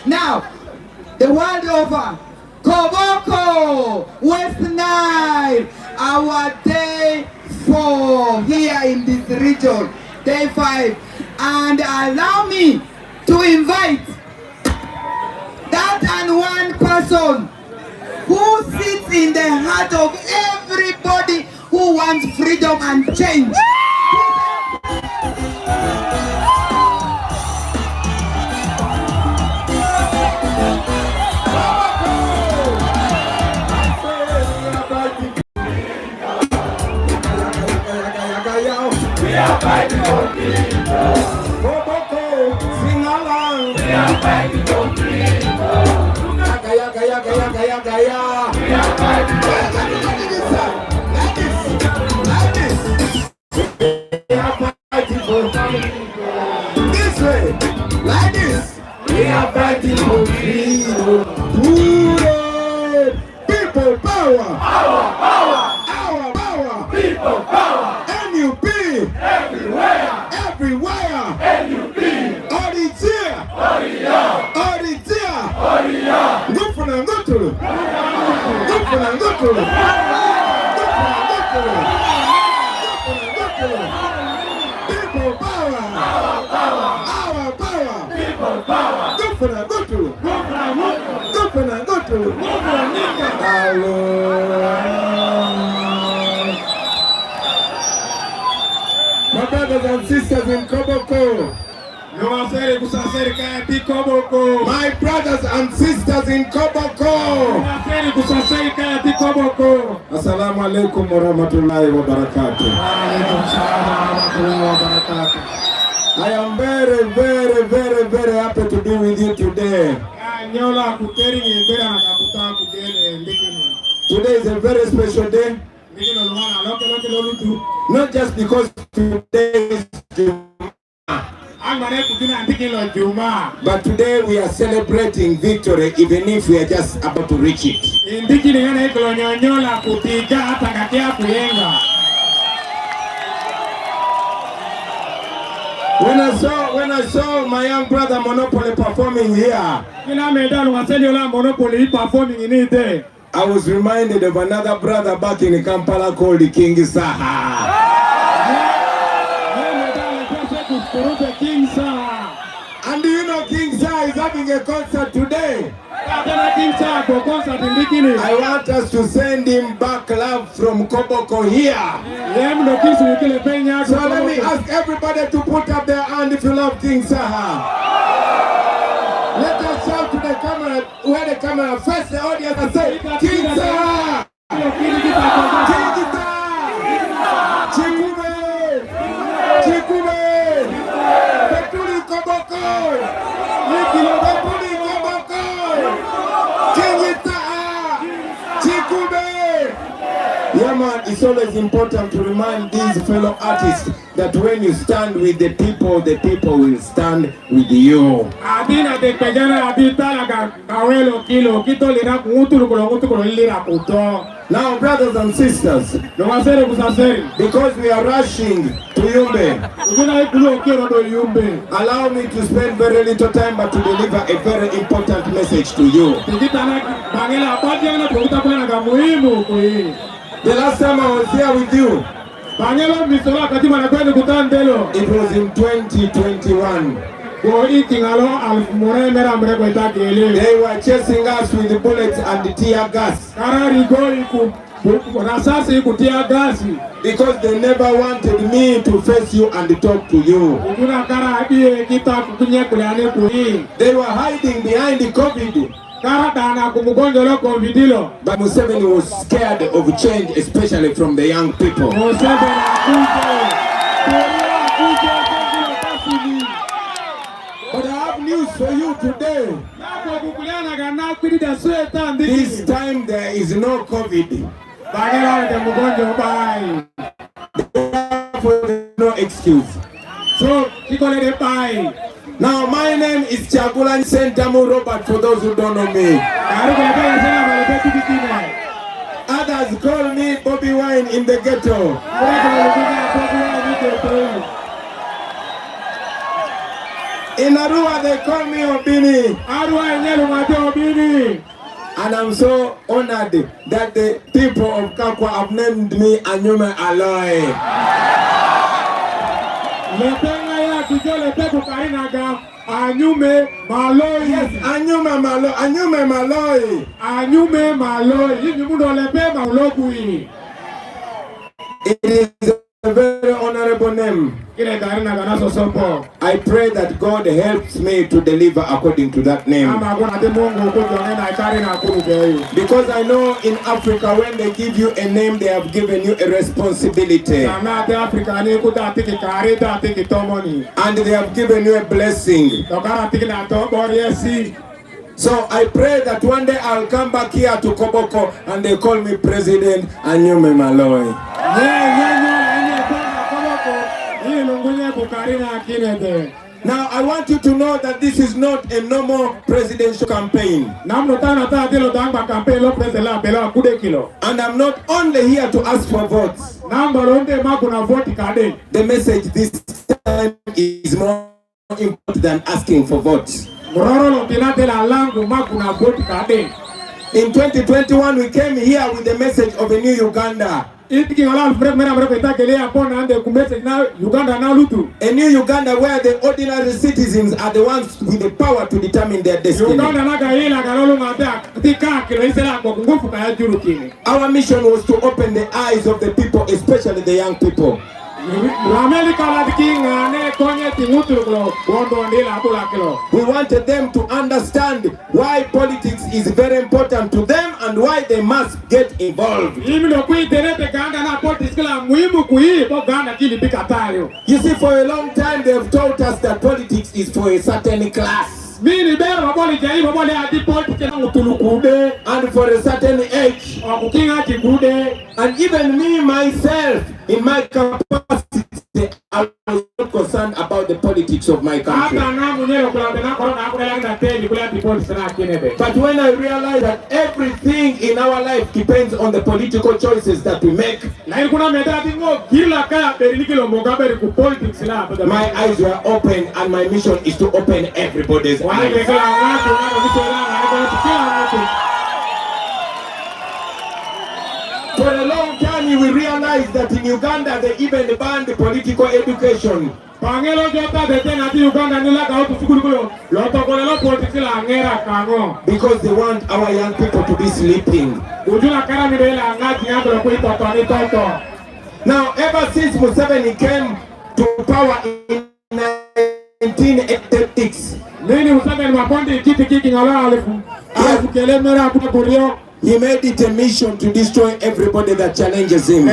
Now, the world over, Koboko, West Nile, our day 4 here in this region, day 5. And allow me to invite that and one person who sits in the heart of everybody who wants freedom and change. We are fighting for freedom. Koboko, sing along. We are fighting for freedom. Gaya. We are fighting for freedom. Like this. We are fighting for freedom. This way. Like this. We are fighting for freedom. People power. Our power. People power. NUP. Everywhere. NUP. Oritia. Good for them, good to them. People power. Our power. People power. Good for them, good to them. My brothers and sisters in Koboko. My brothers and sisters in Koboko. Assalamu alaikum warahmatullahi wabarakatuh. I am very happy to be with you today. Today is a very special day. Not just because today is but today we are celebrating victory, even if we are just about to reach it. When I saw my young brother Monopoly performing here, I was reminded of another brother back in Kampala called King Saha. And do you know King Saha is having a concert today? I want us to send him back love from Koboko here. So let me ask everybody to put up their hand if you love King Saha. Let us shout to the camera, where the camera face the audience and say, King Saha! King Saha! Chikume! Petuli Koboko! Petuli Koboko! King Saha! Chikume! Yeah man, it's always important to remind these fellow artists that when you stand with the people will stand with you. Now brothers and sisters, because we are rushing to Yumbe, allow me to spend very little time but to deliver a very important message to you. The last time I was here with you, it was in 2021. They were chasing us with the bullets and the tear gas. Because they never wanted me to face you and talk to you. They were hiding behind the COVID. But Museveni was scared of change, especially from the young people. But I have news for you today. This time there is no COVID. Therefore, no excuse. So, now my name is Chagulan Sentamu Robert, for those who don't know me. Others call me Bobi Wine in the ghetto. In Arua, they call me Obini. And I'm so honored that the people of Kakwa have named me Anyume Aloy. Anyume Maloy. Yes, Anyume Maloy. Anyume Maloy. Anyume Maloy. It is a very honorable name. I pray that God helps me to deliver according to that name. Because I know in Africa, when they give you a name, they have given you a responsibility. And they have given you a blessing. So I pray that one day I'll come back here to Koboko and they call me President Anyume Maloy. Now I want you to know that this is not a normal presidential campaign. And I'm not only here to ask for votes. The message this time is more important than asking for votes. In 2021 we came here with the message of a new Uganda. A new Uganda where the ordinary citizens are the ones with the power to determine their destiny. Our mission was to open the eyes of the people, especially the young people. We wanted them to understand why politics is very important to them and why they must get involved. You see, for a long time they have taught us that politics is for a certain class. And for a certain age. And even me myself, in my capacity, I was not concerned about the politics of my country. But when I realized that everything in our life depends on the political choices that we make, my eyes were open, and my mission is to open everybody's eyes. For a long time we realized that in Uganda they even banned political education. Because they want our young people to be sleeping. Now ever since Museveni came to power in 1986, he made it a mission to destroy everybody that challenges him.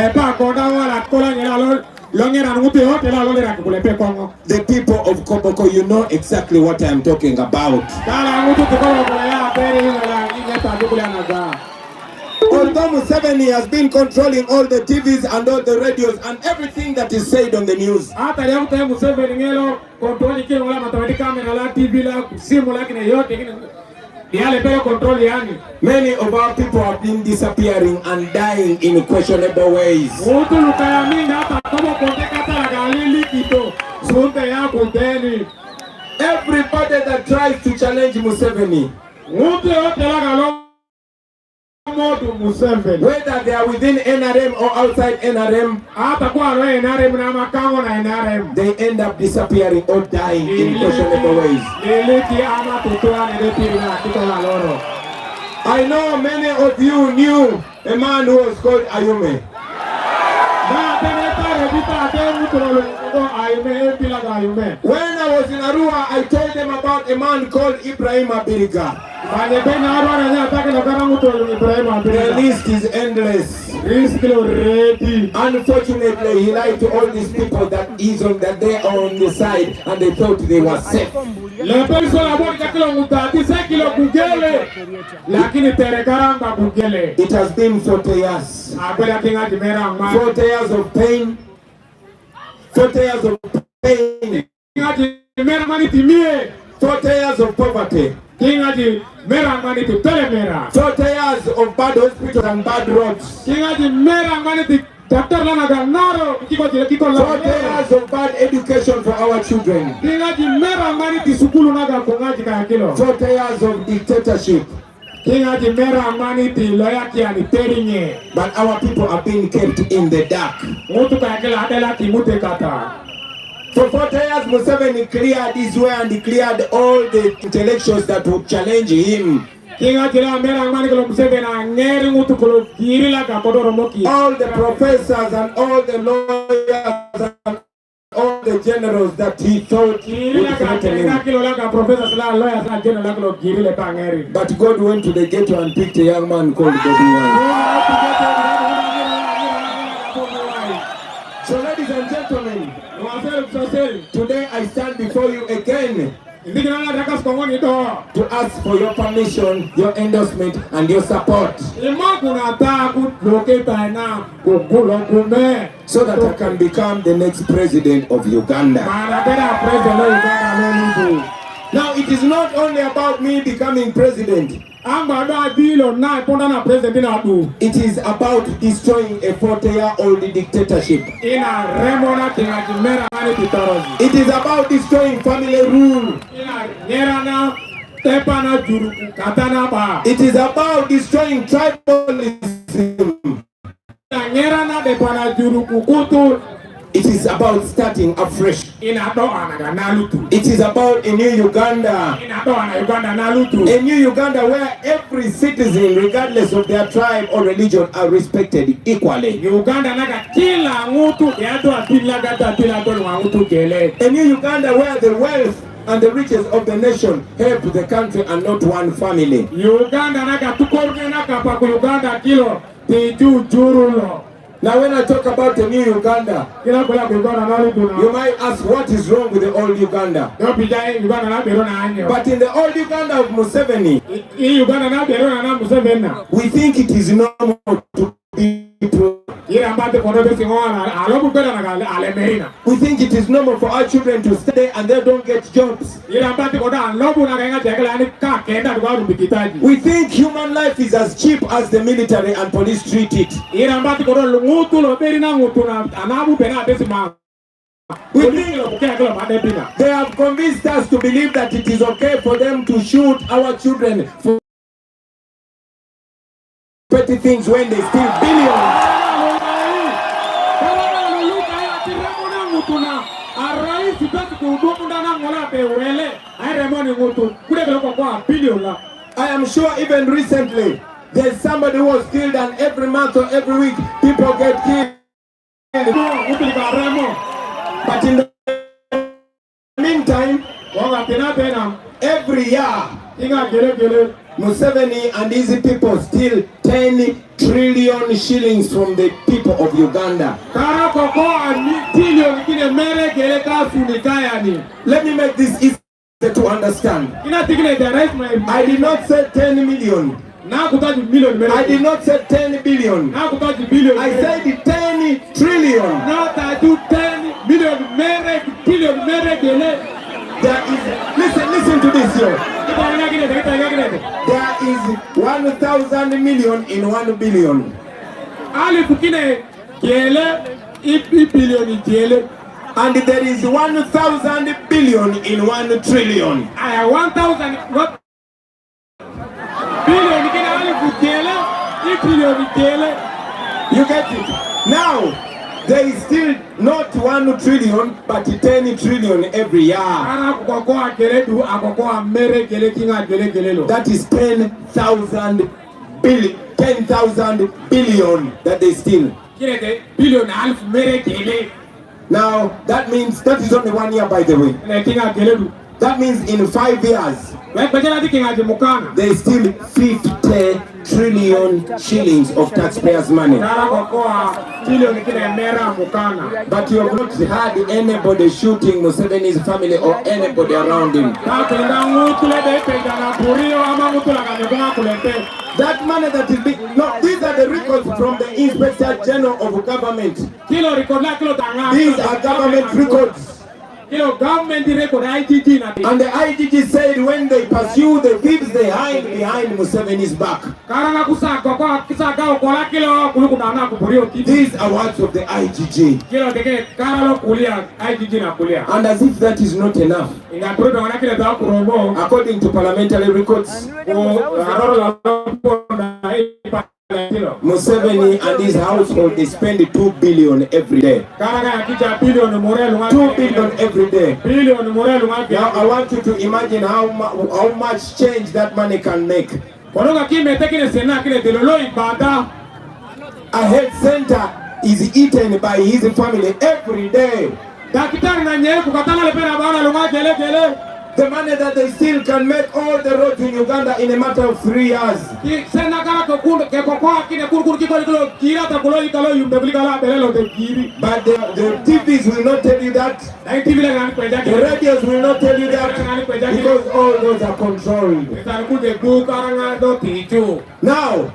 The people of Koboko, you know exactly what I'm talking about. Although Museveni has been controlling all the TVs and all the radios and everything that is said on the news, many of our people have been disappearing and dying in questionable ways. Everybody that tries to challenge Museveni, whether they are within NRM or outside NRM, they end up disappearing or dying in questionable ways. I know many of you knew a man who was called Ayume. When I was in Arua, I told them about a man called Ibrahim Abiriga. The list is endless. Unfortunately, he lied to all these people that they are on the side and they thought they were safe. It has been 40 years. 40 years of pain. 40 years of pain. 40 years of poverty. 40 years of bad hospitals and bad roads. Doctor Lanaga Naro, Kiko 40 years of bad education for our children. 40 years of dictatorship. But our people are being kept in the dark. For 40 years, Museveni cleared his way and he cleared all the intellectuals that would challenge him. All the professors and all the lawyers and all the generals that he thought would threaten him. But God went to the ghetto and picked a young man called Bobi. So ladies and gentlemen, today I stand before you again to ask for your permission, your endorsement and your support, so that I can become the next president of Uganda. Now it is not only about me becoming president. It is about destroying a 40-year-old dictatorship. It is about destroying family rule. It is about destroying tribalism. It is about starting afresh. It is about a new Uganda. A new Uganda where every citizen, regardless of their tribe or religion, are respected equally. A new Uganda where the wealth and the riches of the nation help the country and not one family. Now when I talk about the new Uganda, you might ask what is wrong with the old Uganda. But in the old Uganda of Museveni, we think it is normal to be poor. We think it is normal for our children to stay and they don't get jobs. We think human life is as cheap as the military and police treat it. They have convinced us to believe that it is okay for them to shoot our children for petty things when they steal billions. I am sure even recently there's somebody who was killed and every month or every week people get killed. But in the meantime, every year Museveni and these people steal 10 trillion shillings from the people of Uganda. Let me make this easy to understand. I did not say 10 million. I did not say 10 billion. I said 10 trillion. There is, listen to this here. There is 1,000 million in 1 billion. And there is 1,000 billion in 1 trillion. 1,000 billion. You get it? Now, there is still not 1 trillion, but 10 trillion every year. That is 10,000 billion. 10,000 billion that they steal. Now, that means, that is only 1 year by the way. That means in 5 years, they steal 50 trillion shillings of taxpayers' money. But you have not heard anybody shooting Museveni's family or anybody around him. That money that is big. No, these are the records from the Inspector General of Government. These are government records. Kilo government record IGG na. And the IGG said when they pursue the thieves, they hide behind Museveni's back. Karanga kusaka kwa kisaka okola kilo kulukuda na kuburio kiti. These are words of the IGG. Kilo teke karalo kulia IGG na kulia. And as if that is not enough, Ingaprodo wana kile za kurobo. according to parliamentary records, Museveni and his household, they spend 2 billion every day. 2 billion every day. Now I want you to imagine how much change that money can make. A health center is eaten by his family every day. The money that they still can make all the roads in Uganda in a matter of 3 years. But the TVs will not tell you that. The radios will not tell you that, because all those are controlled. Now,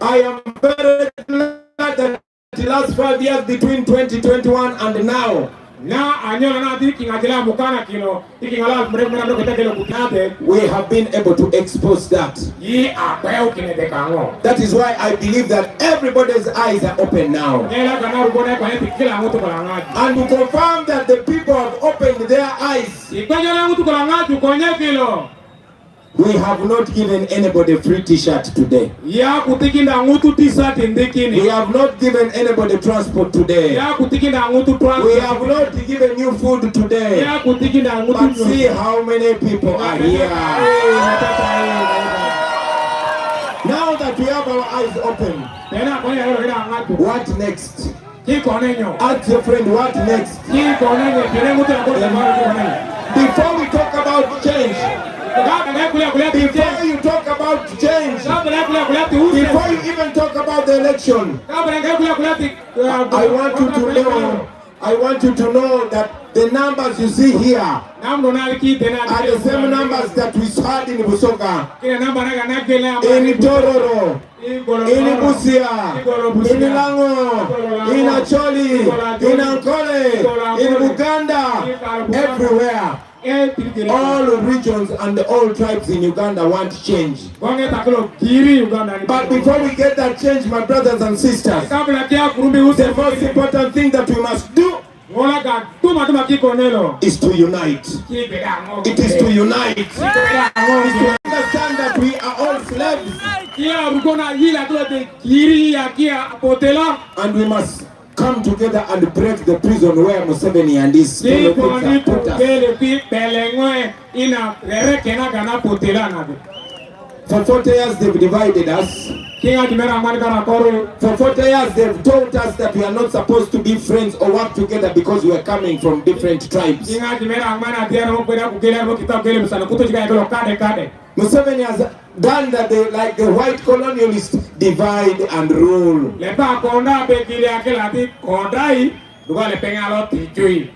I am very glad that the last 5 years between 2021 and now, we have been able to expose that. That is why I believe that everybody's eyes are open now. And to confirm that the people have opened their eyes, we have not given anybody free t-shirt today. We have not given anybody transport today. We have not given you food today. But see how many people are here. Now that we have our eyes open, what next? Ask your friend, what next? Before we talk about change, before you talk about change, before you even talk about the election, I want you to know that the numbers you see here are the same numbers that we heard in Busoga, in Tororo, in Busia, in Lango, in Acholi, in Ankole, in Uganda, everywhere. All regions and all tribes in Uganda want change. But before we get that change, my brothers and sisters, the most important thing that we must do is to unite. It is to unite. It is to understand that we are all slaves. And we must come together and break the prison where Museveni and his fellow have put us. For 40 years they've divided us. For 40 years they've told us that we are not supposed to be friends or work together because we are coming from different tribes. Museveni has done that like the white colonialists, divide and rule.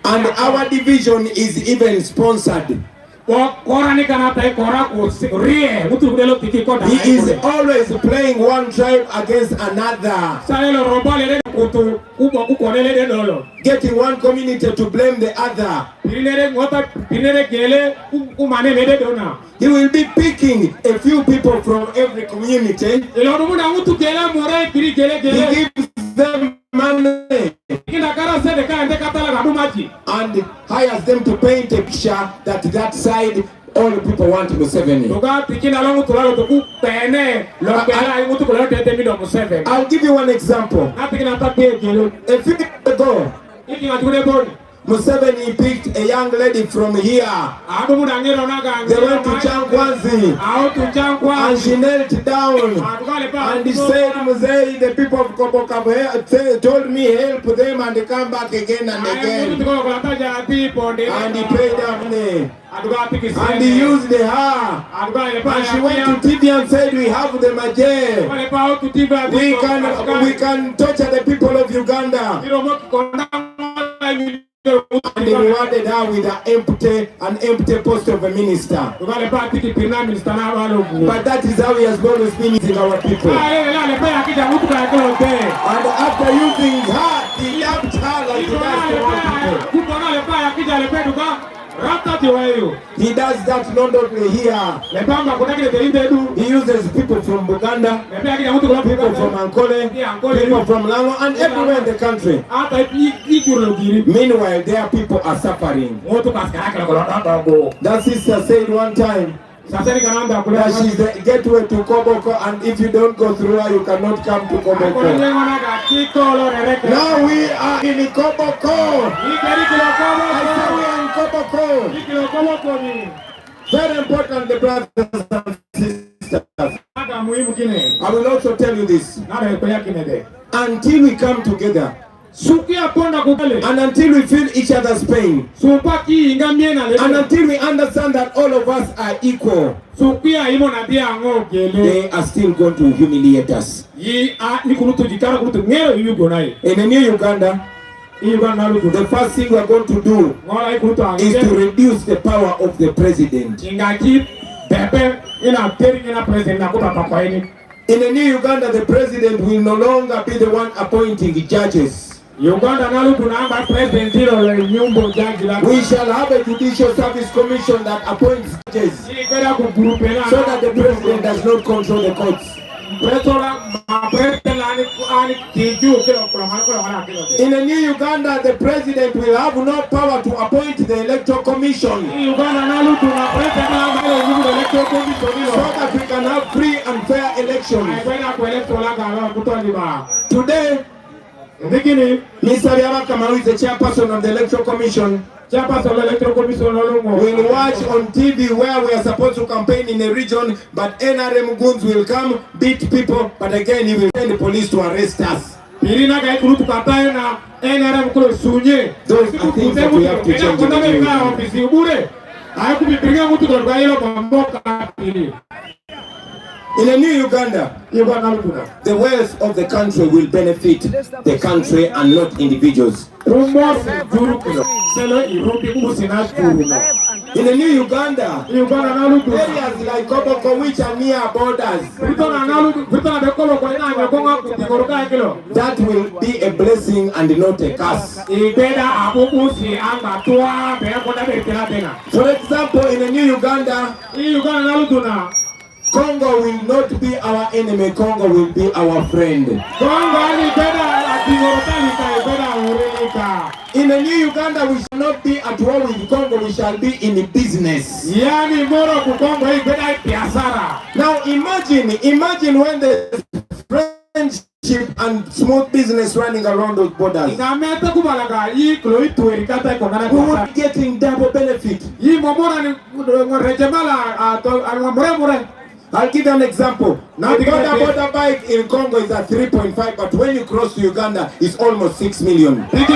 And our division is even sponsored. He is always playing one tribe against another, getting one community to blame the other. He will be picking a few people from every community. He gives them money and hires them to paint a picture that side all the people want Museveni. I'll give you one example. A few years ago, Museveni picked a young lady from here. They went to Changwazi and she knelt down and he said, Musei, the people of Koboko have told me help them and come back again and again. And he paid her money. And he used her. And she went to TV and said, we have the Maje. We can torture the people of Uganda. And they rewarded her with an empty post of a minister. But that is how he has always been using our people. And after using her, he left her like he does to our people. He does that not only here. He uses people from Buganda, people from Ankole, people from Lango, and everywhere in the country. Meanwhile, their people are suffering. That sister said one time that she's the gateway to Koboko, and if you don't go through her, you cannot come to Koboko. Now we are in Koboko. I say we are in Koboko. Very important, the brothers and sisters. I will also tell you this. Until we come together, and until we feel each other's pain, and until we understand that all of us are equal, they are still going to humiliate us. In the new Uganda, the first thing we are going to do is to reduce the power of the president. In the new Uganda, the president will no longer be the one appointing judges. We shall have a judicial service commission that appoints judges, so that the president does not control the courts. In the new Uganda, the president will have no power to appoint the electoral commission, so that we can have free and fair elections. Today, Mr. Yabakama, who is the chairperson of the electoral commission, will watch on TV where we are supposed to campaign in a region, but NRM goons will come, beat people, but again he will send the police to arrest us. Those are things that we have to change in the new Uganda. The wealth of the country will benefit the country and not individuals. In the new Uganda, areas like Koboko, which are near borders, that will be a blessing and not a curse. For example, in the new Uganda, Congo will not be our enemy, Congo will be our friend. In the new Uganda, we shall not be at war with Congo, we shall be in business. Now imagine when the friendship and smooth business running around those borders. We would be getting double benefit. I'll give you an example. Now the border bike in Congo is at 3.5, but when you cross to Uganda, it's almost 6 million. But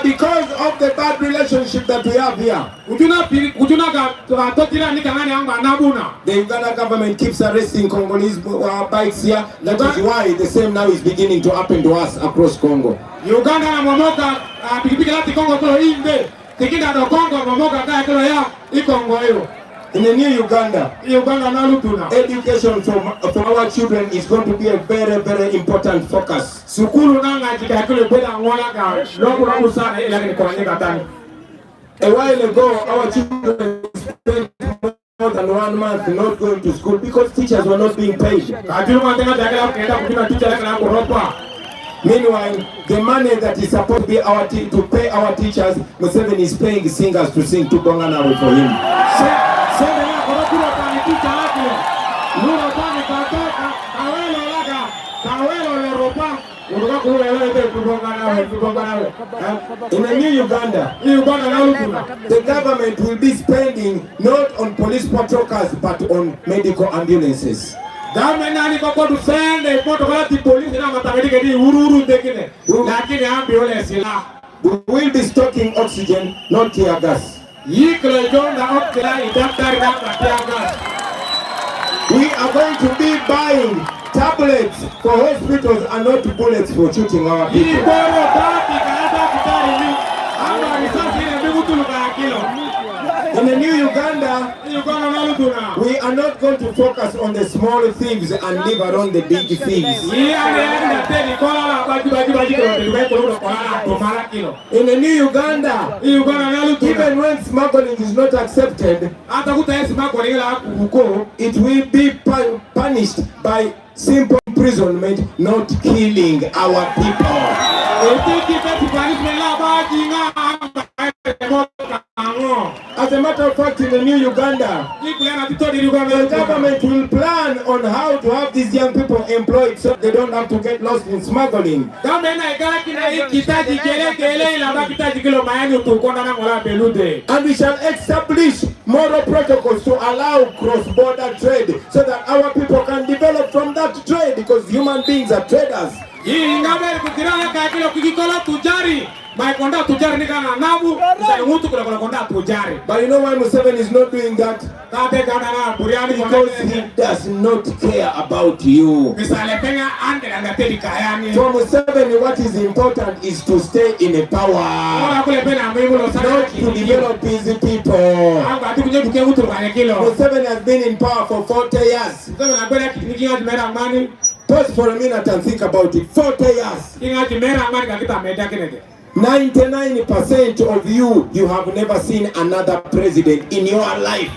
because of the bad relationship that we have here, the Uganda government keeps arresting Congolese bikes here. That is why the same now is beginning to happen to us across Congo. In the new Uganda, education for our children is going to be a very, very important focus. A while ago, our children spent more than 1 month not going to school because teachers were not being paid. Meanwhile, the money that is supposed to be to pay our teachers, Museveni is paying singers to sing to Bonganawe for him. In the new Uganda, the government will be spending not on police patrol cars but on medical ambulances. We will be stocking oxygen, not tear gas. We are going to be buying tablets for hospitals are not bullets for shooting our Hii people. boro baki kaata kitari ni. Ama risasi ile mbegu tuluka ya kilo. In the new Uganda, Uganda na lutuna. we are not going to focus on the small thieves and leave around the big thieves. Hii anaenda tena kola la baji kilo ndio kwa kola tomara kilo. In the new Uganda, Uganda na lutuna. even when smuggling is not accepted, Hata kutaesi mako ile la kuko. it will be punished by simple imprisonment, not killing our people. As a matter of fact, in the new Uganda, the government will plan on how to have these young people employed so they don't have to get lost in smuggling. And we shall establish moral protocols to allow cross-border trade so that our people can develop from that trade, because human beings are traders. But you know why Museveni is not doing that? Because he does not care about you. For Museveni, what is important is to stay in a power, not to develop his people. Museveni has been in power for 40 years. Pause for a minute and think about it. 40 years. 99% of you have never seen another president in your life.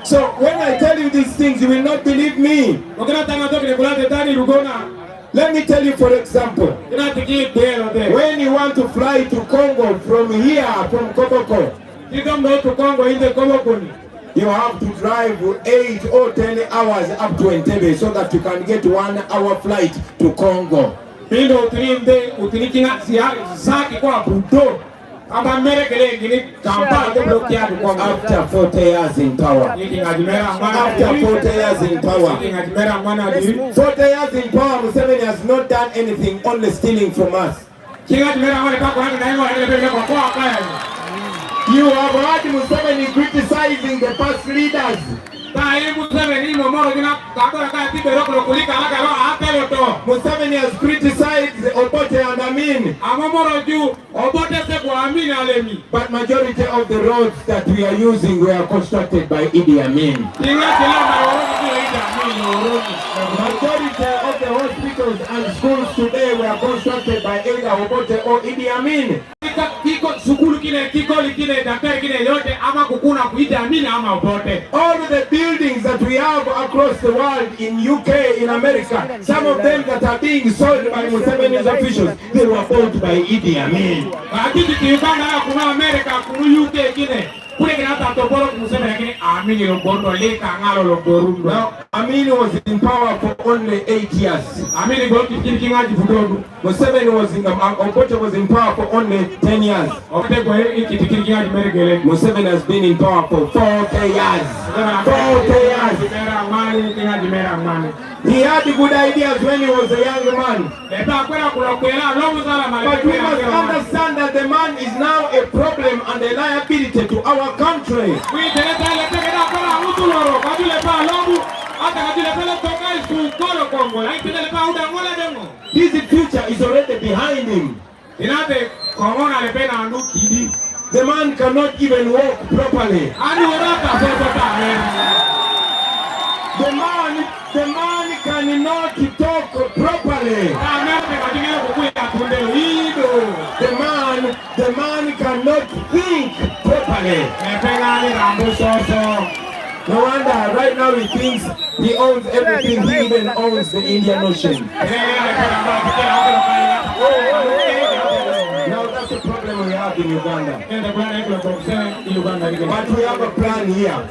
So when I tell you these things, you will not believe me. Let me tell you, for example, when you want to fly to Congo from here, from Koboko, you don't go to Congo in the Koboko. You have to drive 8 or 10 hours up to Entebbe so that you can get 1 hour flight to Congo. After 40 years in power. After 40 years in power. 40 years in power, Museveni has not done anything, only stealing from us. You have heard Museveni criticizing the past leaders. Museveni has criticized Obote and Amin. But majority of the roads that we are using were constructed by Idi Amin. Majority of the hospitals and schools today were constructed by either Obote or Idi Amin. All the buildings that we have across the world, in UK, in America, some of them that are being sold by Museveni's officials, they were bought by Idi Amin. Now, Amin was in power for only 8 years. Museveni was in Obote was in power for only 10 years. Museveni has been in power for 40 years. 40 years. He had good ideas when he was a young man. But we must understand that the man is now a problem and a liability to our country. His future is already behind him. The man cannot even walk properly. The man cannot talk properly. The man cannot think properly. No wonder right now he thinks he owns everything. He even owns the Indian Ocean. Now that's the problem we have in Uganda. But we have a plan here.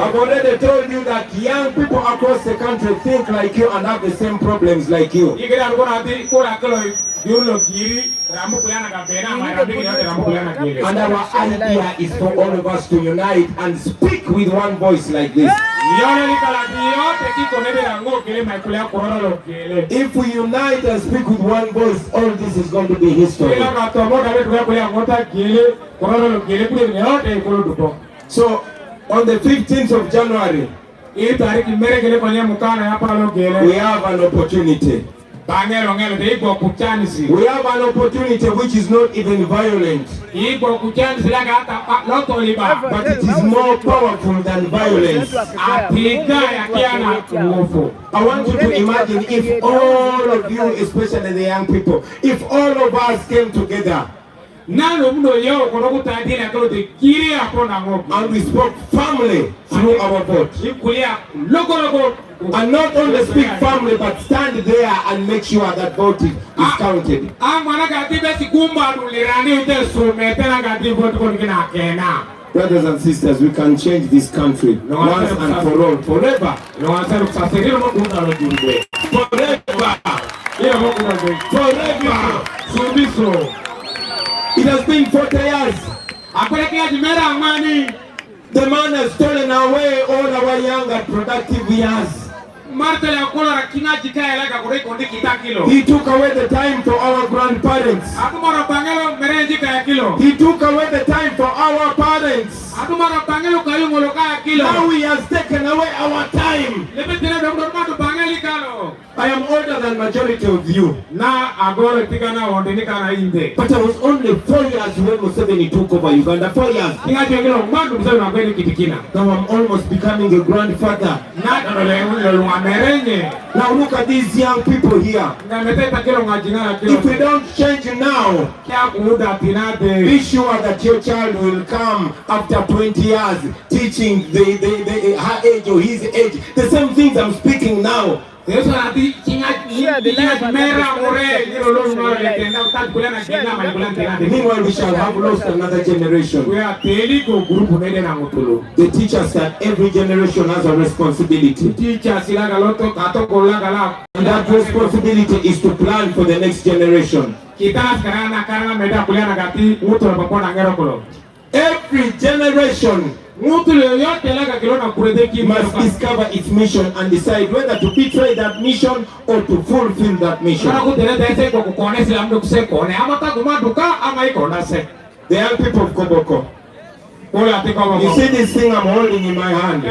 I've already told you that young people across the country think like you and have the same problems like you. And our idea is for all of us to unite and speak with one voice like this. If we unite and speak with one voice, all this is going to be history. So, on the 15th of January, we have an opportunity. We have an opportunity which is not even violent, but it is more powerful than violence. I want you to imagine if all of you, especially the young people, if all of us came together and we spoke firmly through our vote. And not only speak firmly, but stand there and make sure that vote is counted. Brothers and sisters, we can change this country once and for all, forever. Forever. Forever. It has been 40 years. The man has stolen away all our young and productive years. He took away the time for our grandparents. He took away the time for our parents. Now he has taken away our time. I am older than majority of you. But I was only 4 years when Museveni took over Uganda. 4 years. Now I'm almost becoming a grandfather. Now look at these young people here. If we don't change now, be sure that your child will come after 20 years teaching her age or his age the same things I'm speaking now. Meanwhile, we shall have lost another generation. The teachers that every generation has a responsibility. And that responsibility is to plan for the next generation. Every generation must discover its mission and decide whether to betray that mission or to fulfill that mission. The young people of Koboko, you see this thing I'm holding in my hand?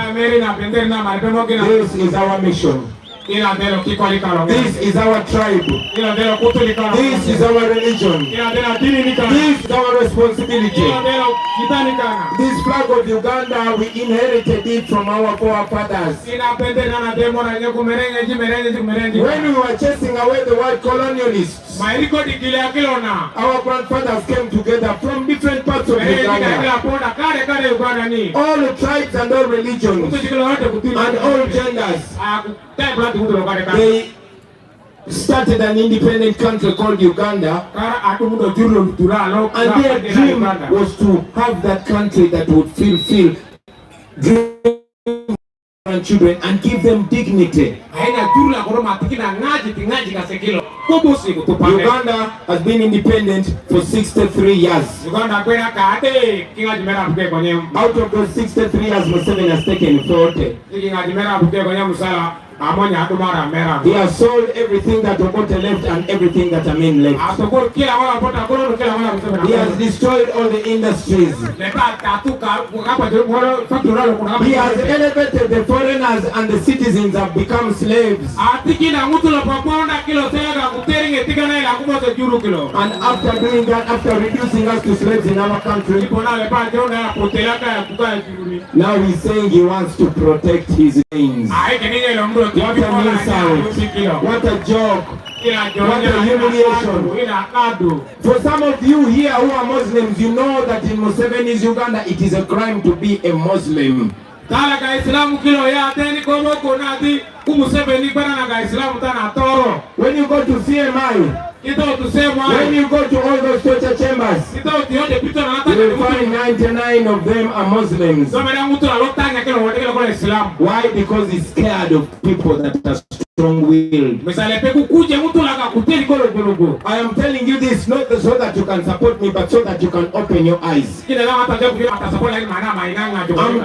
This is our mission. This is our tribe. This is our religion. This is our responsibility. This flag of Uganda, we inherited it from our forefathers. When we were chasing away the white colonialists, our grandfathers came together from different parts of Uganda. All tribes and all religions and all genders. They started an independent country called Uganda, and their dream was to have that country that would fulfill and children and give them dignity. Uganda has been independent for 63 years. Out of those 63 years, Museveni has taken 40. He has sold everything that Obote left and everything that Amin left. He has destroyed all the industries. He has elevated the foreigners and the citizens have become slaves. And after doing that, after reducing us to slaves in our country, now he's saying he wants to protect his reigns. What a insult. What a joke. What a humiliation. For some of you here who are Muslims, you know that in Museveni's Uganda it is a crime to be a Muslim. When you go to CMI, when you go to all those torture chambers, you will find 99 of them are Muslims. Why? Because he's scared of people that are strong-willed. I am telling you this not so that you can support me, but so that you can open your eyes. I'm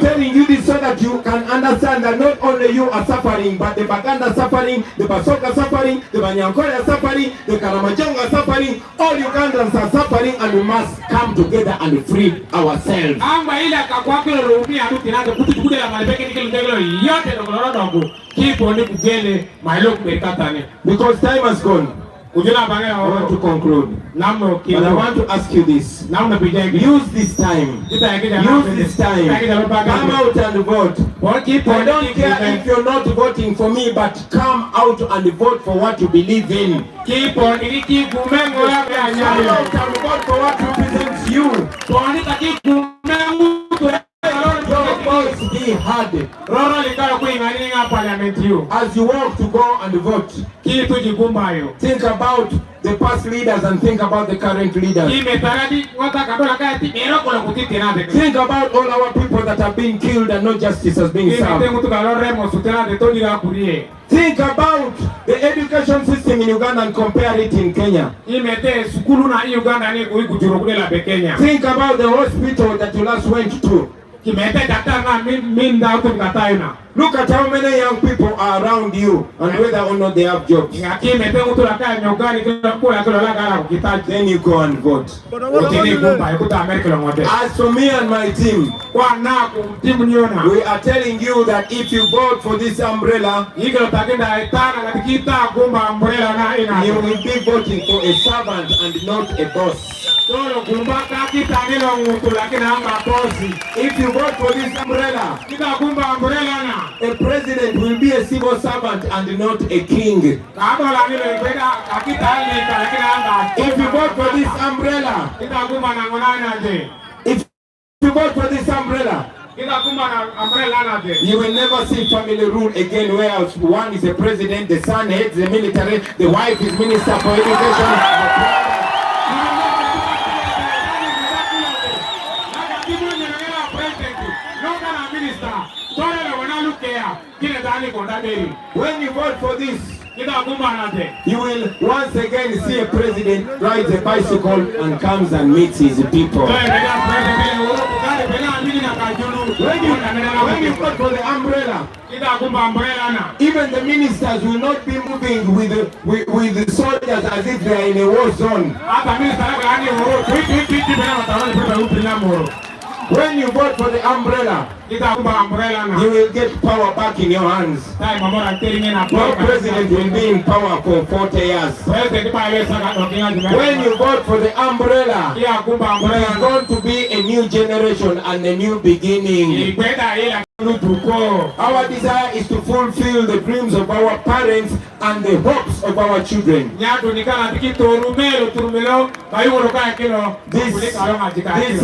telling you this so that you can understand that not only you are suffering, but the Baganda suffering, the Basoka suffering, the Banyankore are suffering, the Karamajong are suffering, all Ugandans are suffering, and we must come together and free ourselves. Because time has gone. I want to conclude. And I want to ask you this. Use this time. Use this time. Come out and vote. I don't care if you're not voting for me, but come out and vote for what you believe in. Come out and vote for what represents you. Your voice be heard. As you walk to go and vote, think about the past leaders and think about the current leaders. Think about all our people that have been killed and no justice has been served. Think about the education system in Uganda and compare it in Kenya. Think about the hospital that you last went to. Look at how many young people are around you and whether or not they have jobs. Then you go and vote. As for me and my team, we are telling you that if you vote for this umbrella, you will be voting for a servant and not a boss. If you vote for this umbrella, a president will be a civil servant and not a king. If you vote for this umbrella, you will never see family rule again, where one is a president, the son heads the military, the wife is minister for education. When you vote for this, you will once again see a president rides a bicycle and comes and meets his people. When you vote for the umbrella, even the ministers will not be moving with the soldiers as if they are in a war zone. When you vote for the umbrella, you will get power back in your hands. No president will be in power for 40 years. When you vote for the umbrella, it is going to be a new generation and a new beginning. Our desire is to fulfill the dreams of our parents and the hopes of our children. This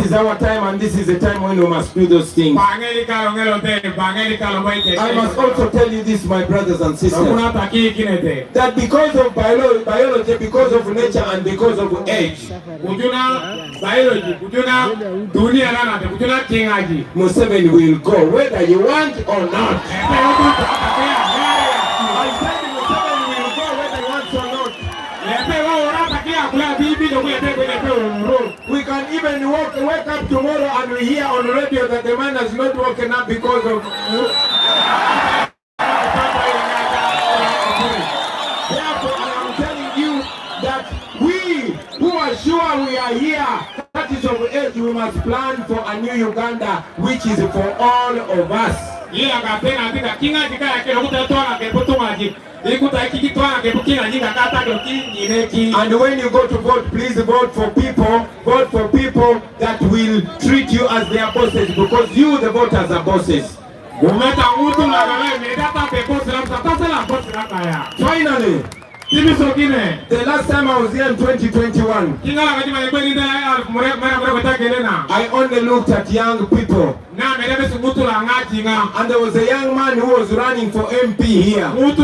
is our time, and this is the time when we must do those things. I must also tell you this, my brothers and sisters, that because of biology, because of nature, and because of age, Museveni will go, whether you want or not. We can even wake up tomorrow and we hear on radio that the man has not woken up because of... Therefore, I am telling you that we who are sure we are here, that is of age, we must plan for a new Uganda, which is for all of us. And when you go to vote, please vote for people that will treat you as their bosses, because you, the voters, are bosses. Finally, the last time I was here in 2021, I only looked at young people. And there was a young man who was running for MP here. He was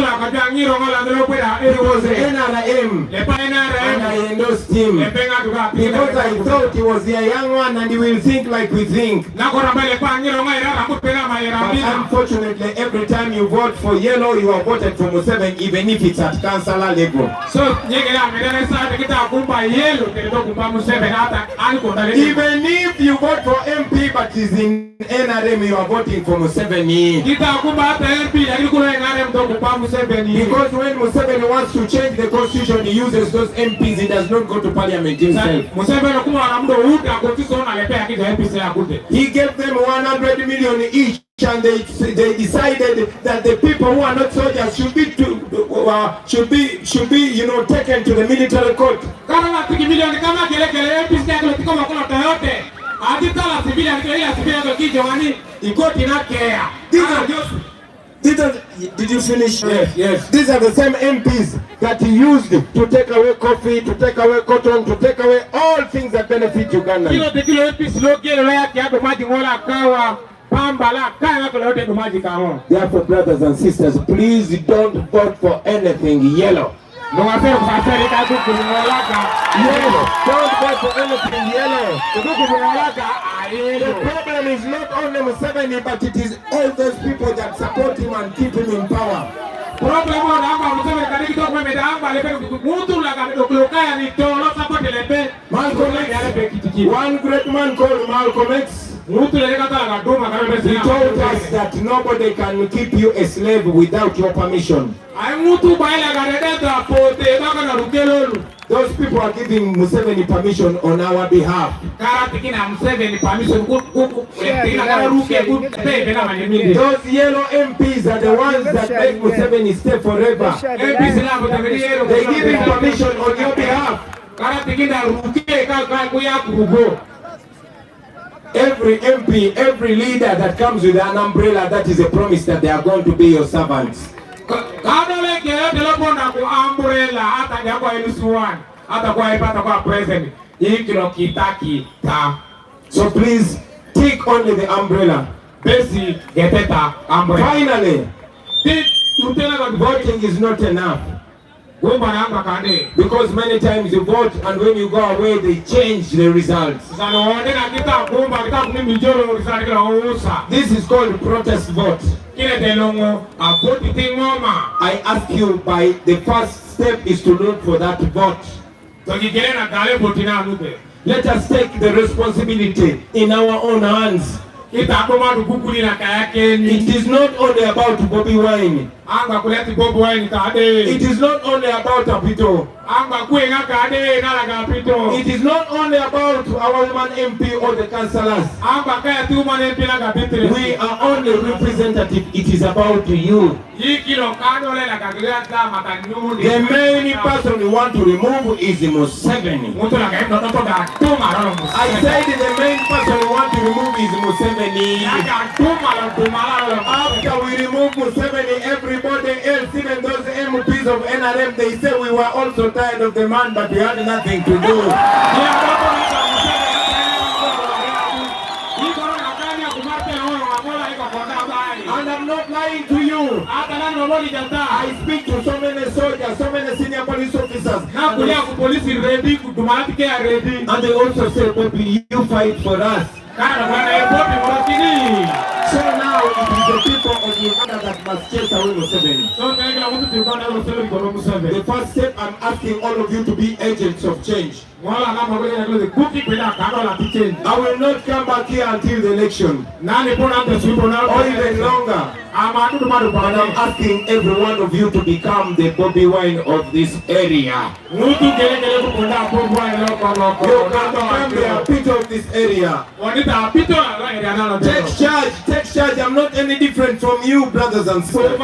an NRM. And I endorsed him. Because I thought he was a young one and he will think like we think. But unfortunately, every time you vote for yellow, you are voted for Museveni, even if it's at councillor level. Even if you vote for MP but is in NRM, you are voting for Museveni. Because when Museveni wants to change the constitution, he uses those MPs. He does not go to parliament himself. He gave them 100 million each, and they decided that the people who are not soldiers should be taken to the military court. Did you finish? Yes. These are the same MPs that he used to take away coffee, to take away cotton, to take away all things that benefit Uganda. Therefore, brothers and sisters, please don't vote for anything yellow. Don't vote for anything yellow. The problem is not only Museveni, but it is all those people that support him and keep him in power. One great man called Malcolm X, he told us that nobody can keep you a slave without your permission. Those people are giving Museveni permission on our behalf. Those yellow MPs are the ones that make Museveni stay forever. They give him permission on your behalf. Every MP, every leader that comes with an umbrella, that is a promise that they are going to be your servants. So please, take only the umbrella. Finally, voting is not enough. Because many times you vote and when you go away they change the results. This is called protest vote. I ask you, by the first step is to look for that vote. Let us take the responsibility in our own hands. It is not only about Bobi wine. It is not only about Apito. It is not only about our woman MP or the councillors. We are only representative. It is about you. The main person we want to remove is Museveni. I said the main person we want to remove is Museveni. After we remove Museveni, everybody else, even those MPs of NRM, they say we were also tired of the man, but we had nothing to do. And I'm not lying to you. I speak to so many soldiers, so many senior police officers. And they also say, Bobi, you fight for us. So now it is the people of Uganda that must chase away Museveni. The first step, I'm asking all of you to be agents of change. I will not come back here until the election, or even longer. And I'm asking every one of you to become the Bobi wine of this area. You can become the Apito of this area. Take charge. I'm not any different from you, brothers and sisters.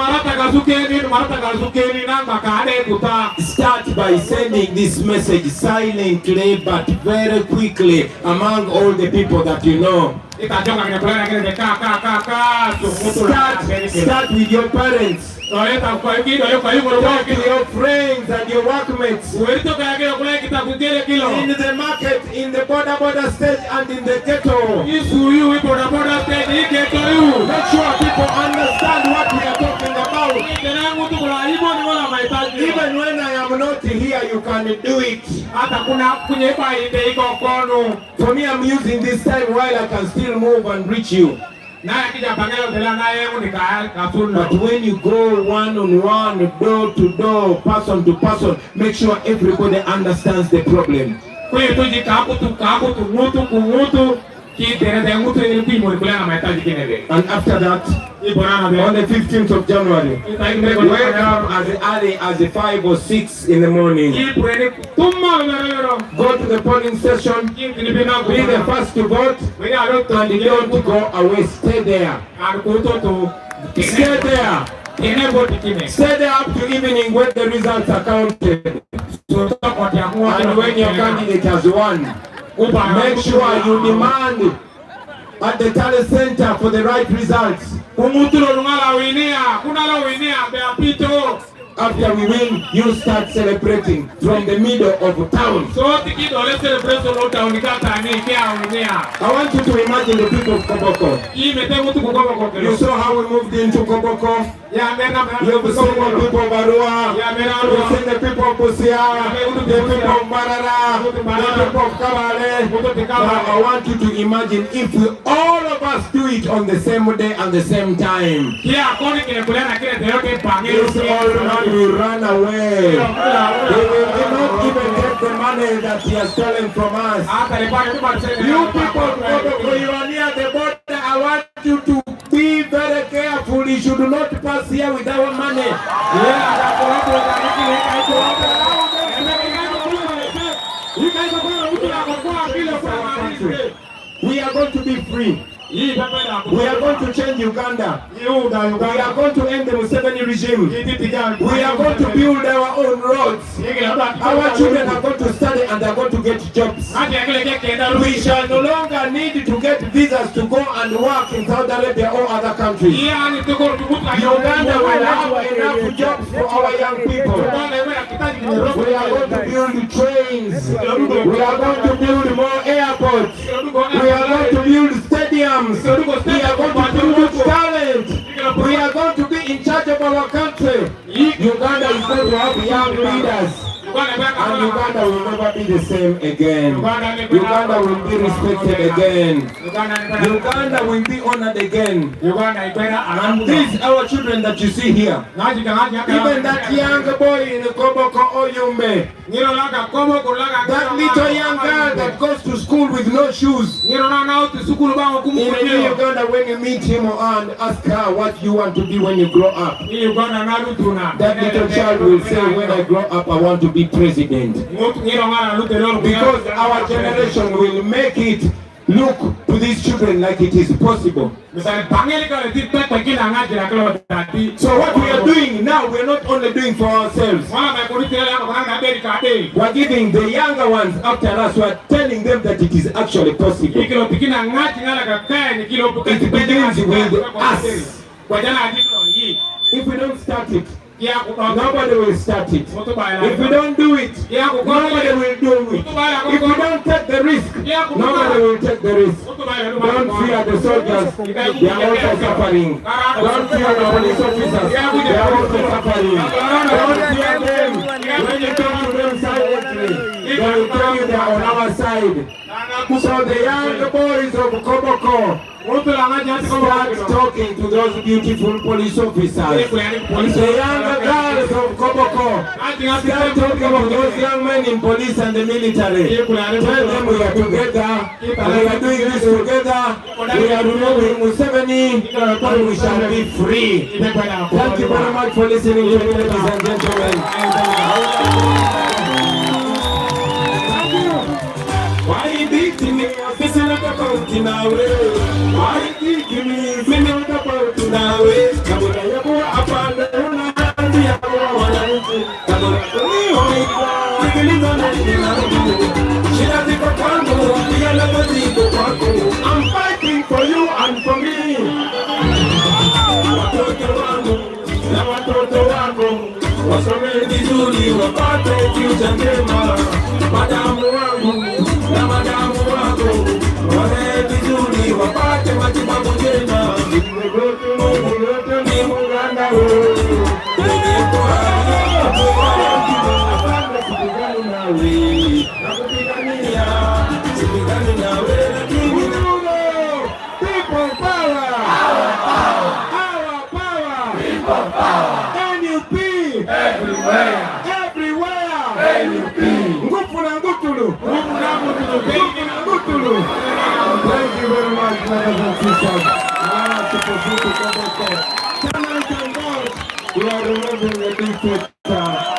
Start by sending this message silently but very quickly among all the people that you know. Start with your parents. Talk to your friends and your workmates. In the market, in the border stage and in the ghetto. Make sure people understand what we are talking about. Even when I am not here, you can do it. For me, I'm using this time while I can still move and reach you. But when you go one-on-one, door to door, person to person, make sure everybody understands the problem. And after that, on the 15th of January, wake up as early as 5 or 6 in the morning. Go to the polling station, be the first to vote, and don't go away. Stay there. Stay there. Stay there up to evening when the results are counted. And when your candidate has won, make sure you demand at the talent center for the right results. After we win, you start celebrating from the middle of town. I want you to imagine the people of Koboko. You saw how we moved into Koboko. You've seen the people of Arua. You've seen the people of Busia, the people of Marara, the people of Kabale. Now I want you to imagine if we, all of us do it on the same day and the same time. This will run away. They will not even take the money that he has stolen from us. You people of Koboko, you are near the border. I want you to be very careful. You should not pass here with our money. We are going to be free. We are going to change Uganda. We are going to end the Museveni regime. We are going to build our own roads. Our children are going to study and they are going to get jobs. We shall no longer need to get visas to go and work in Saudi Arabia or other countries. Uganda will have enough jobs for our young people. We are going to build trains. We are going to build more airports. We are going to build stadiums. We are going to build talent. We are going to be in charge of our country. Uganda is going to have young leaders. And Uganda will never be the same again. Uganda will be respected again. Uganda will be honored again. And these our children that you see here, even that young boy in Koboko Oyumbe, that little young girl that goes to school with no shoes, in Uganda, when you meet him and ask her what you want to be when you grow up, that little child will say, when I grow up I want to be president. Because our generation will make it look to these children like it is possible. So what we are doing now, we are not only doing for ourselves. We are giving the younger ones after us, we are telling them that it is actually possible. It begins with us. If we don't start it, nobody will start it. If we don't do it, nobody will do it. If we don't take the risk, nobody will take the risk. Don't fear the soldiers, they are also suffering. Don't fear the police officers, they are also suffering. Don't fear them. When you talk to them silently, they will tell you they are on our side. So the young boys of Koboko, start talking to those beautiful police officers. The young girls of Koboko, start talking to those young men in police and the military. Tell them we are together, and we are doing this together. We are removing Museveni, and we shall be free. Thank you very much for listening to me, ladies and gentlemen. Why did me? This is not about now. Why did me? Me not about now. Kabula yabo apanda na ndi yabo wananchi. Kabula ni sikiliza na shida ziko kwangu, yala maziko kwako. I'm fighting for wasome vizuri wapate future njema. Madamu wangu na madamu wako wale vizuri wapate matibabu njema. Mungu yote ni Muganda wewe. Thank you very much, brothers and sisters. We are remembering the dictator.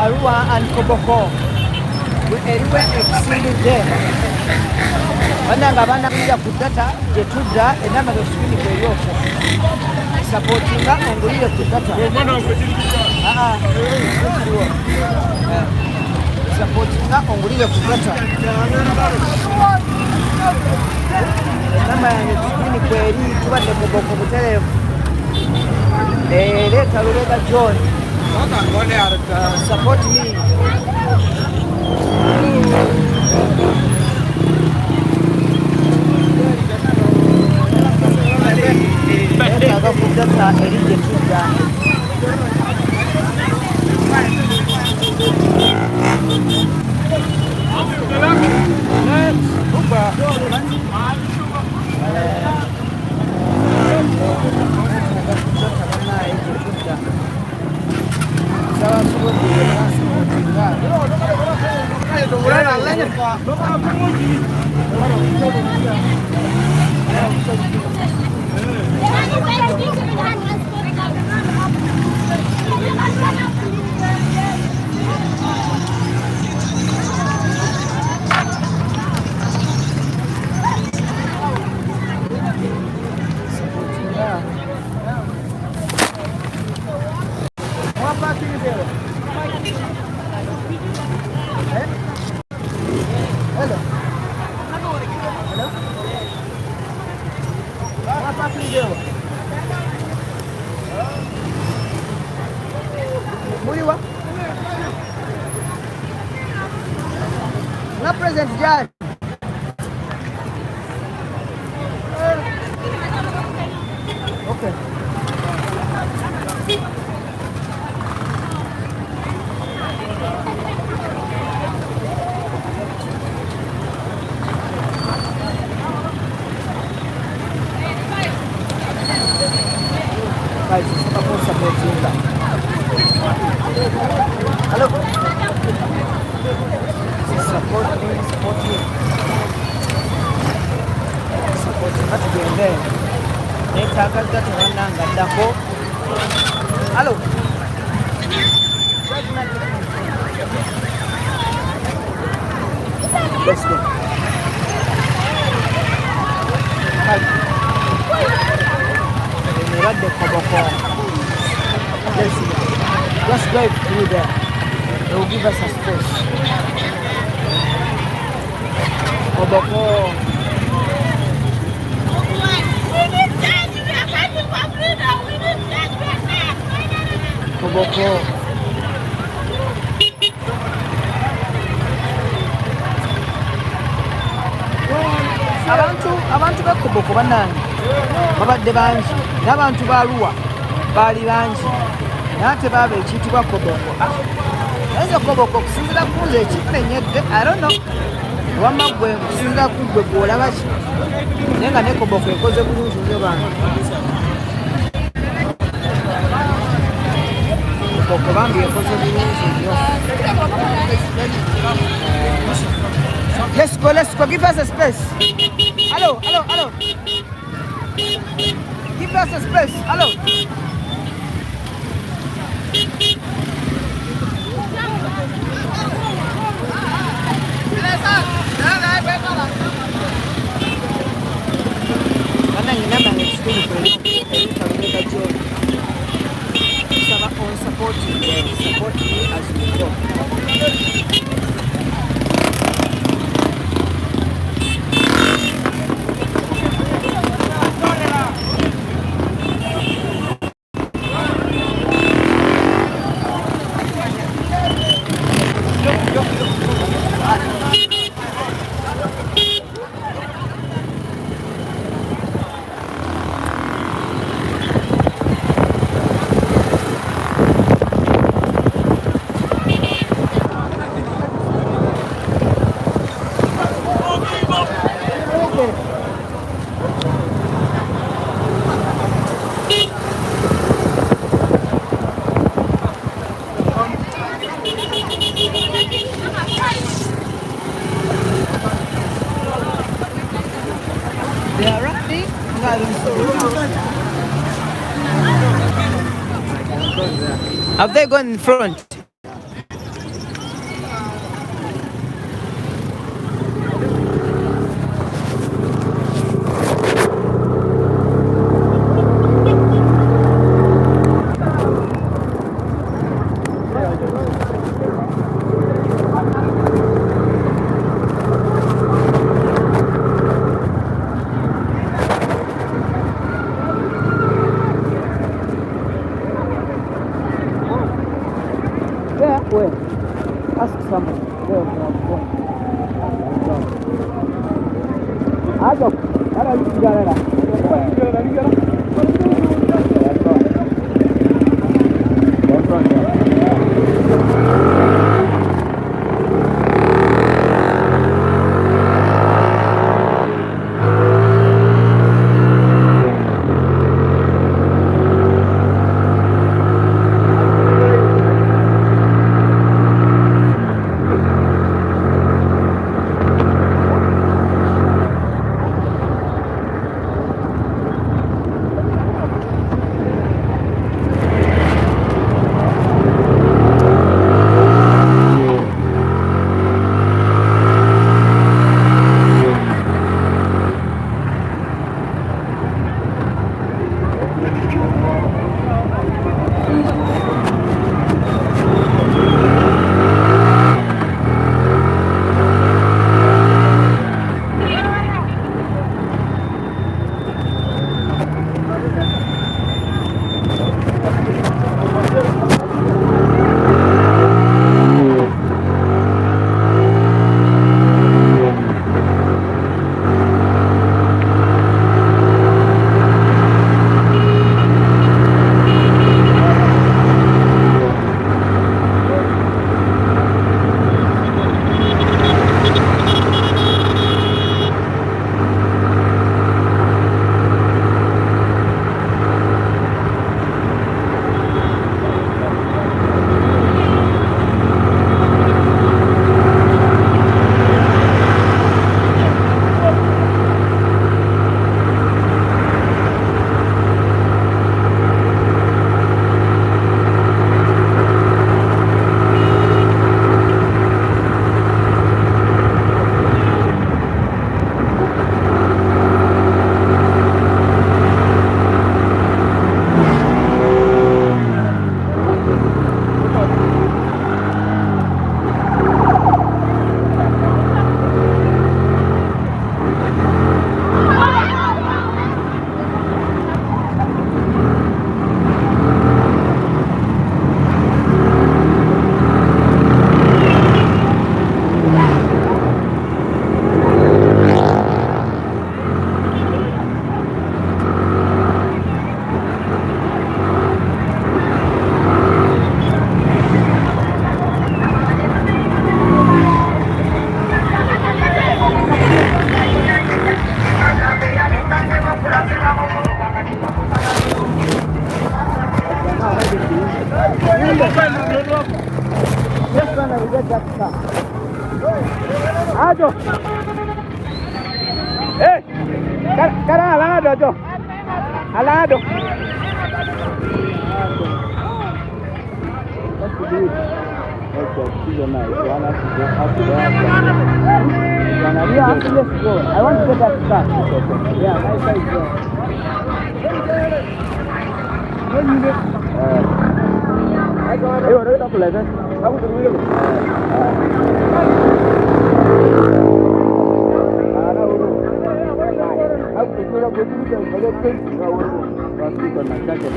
Arua and Koboko. Eriwe exceeded Bananga bana kuja kutata jetudda enamba z'osikini kweyoko supportinga ongulire kutata supportinga ongulire kutata enamba yange sikini kweri tubadde muboko buterevu leeta Lubega John support me Let's present John. Okay. Guys, it's supposed to be hello. Support me. Support me. Netagaza tebananga ddako. Hello. Let's go. The Koboko. Let's drive through there. They will give us a space. Koboko. Koboko. Abantu ba Koboko banange babadde bangi n'abantu ba Arua baali bangi naye tebaaba ekiyitibwa Koboko. Naye Koboko okusinziira ku nze ekimenyedde I don't know wamma gwe okusinziira ku gwe gw'olaba ki naye nga ne Koboko ekoze bulungi nnyo bantu. Koboko bambi ekoze bulungi nnyo. Let's go, give us a space. Hello. Give us a space, hello. Support me as we go. Have they gone in front? somewhere. Ajo, ada di jalan lah. Ajo. Cara alado, Ajo. Alado. I want to get that car. Yeah, my car is there. Hey, what are you talking about? Aku tunggu dulu. Ada urut. Aku tunggu dulu begitu kalau pun kau urut. Pasti kau nak cakap.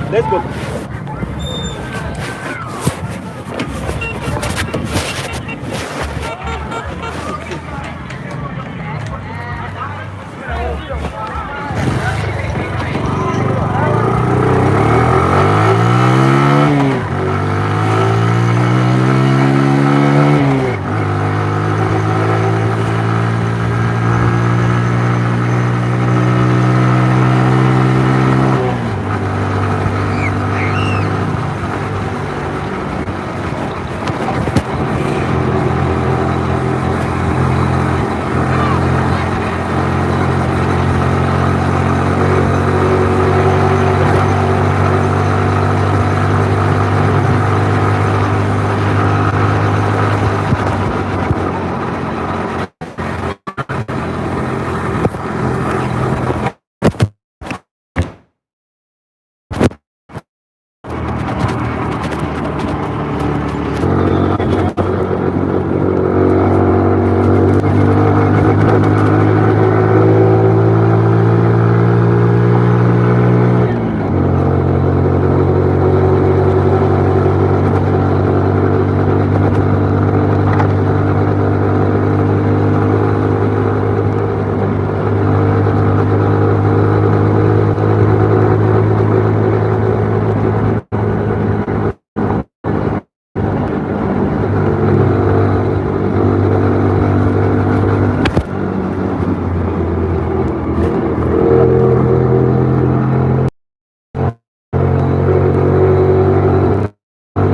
Let's go.